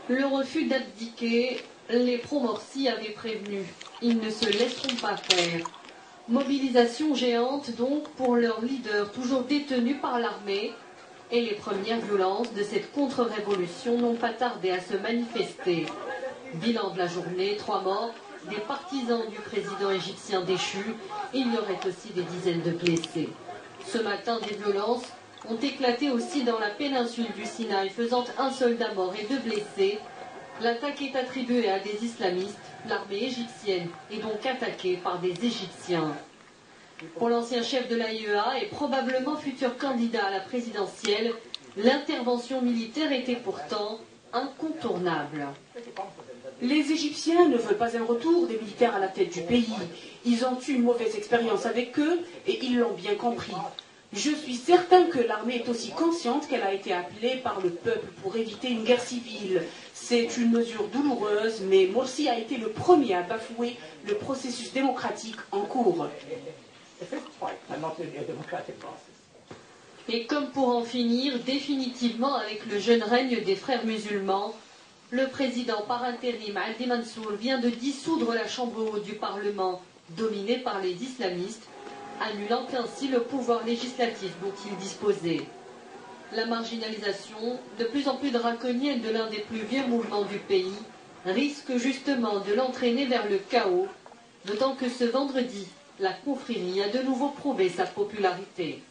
Le refus d'abdiquer, les pro-Morsi avaient prévenu. Ils ne se laisseront pas faire. Mobilisation géante donc pour leur leader toujours détenu par l'armée. Et les premières violences de cette contre-révolution n'ont pas tardé à se manifester. Bilan de la journée, 3 morts, des partisans du président égyptien déchu. Il y aurait aussi des dizaines de blessés. Ce matin, des violences ont éclaté aussi dans la péninsule du Sinaï, faisant un soldat mort et 2 blessés. L'attaque est attribuée à des islamistes. L'armée égyptienne est donc attaquée par des Égyptiens. Pour l'ancien chef de l'AIEA et probablement futur candidat à la présidentielle, l'intervention militaire était pourtant incontournable. Les Égyptiens ne veulent pas un retour des militaires à la tête du pays. Ils ont eu une mauvaise expérience avec eux et ils l'ont bien compris. Je suis certain que l'armée est aussi consciente qu'elle a été appelée par le peuple pour éviter une guerre civile. C'est une mesure douloureuse, mais Morsi a été le premier à bafouer le processus démocratique en cours. Et comme pour en finir définitivement avec le jeune règne des frères musulmans, le président par intérim Abdi Mansour vient de dissoudre la chambre haute du Parlement, dominée par les islamistes, annulant ainsi le pouvoir législatif dont il disposait. La marginalisation, de plus en plus draconienne de l'un des plus vieux mouvements du pays, risque justement de l'entraîner vers le chaos, d'autant que ce vendredi, la confrérie a de nouveau prouvé sa popularité.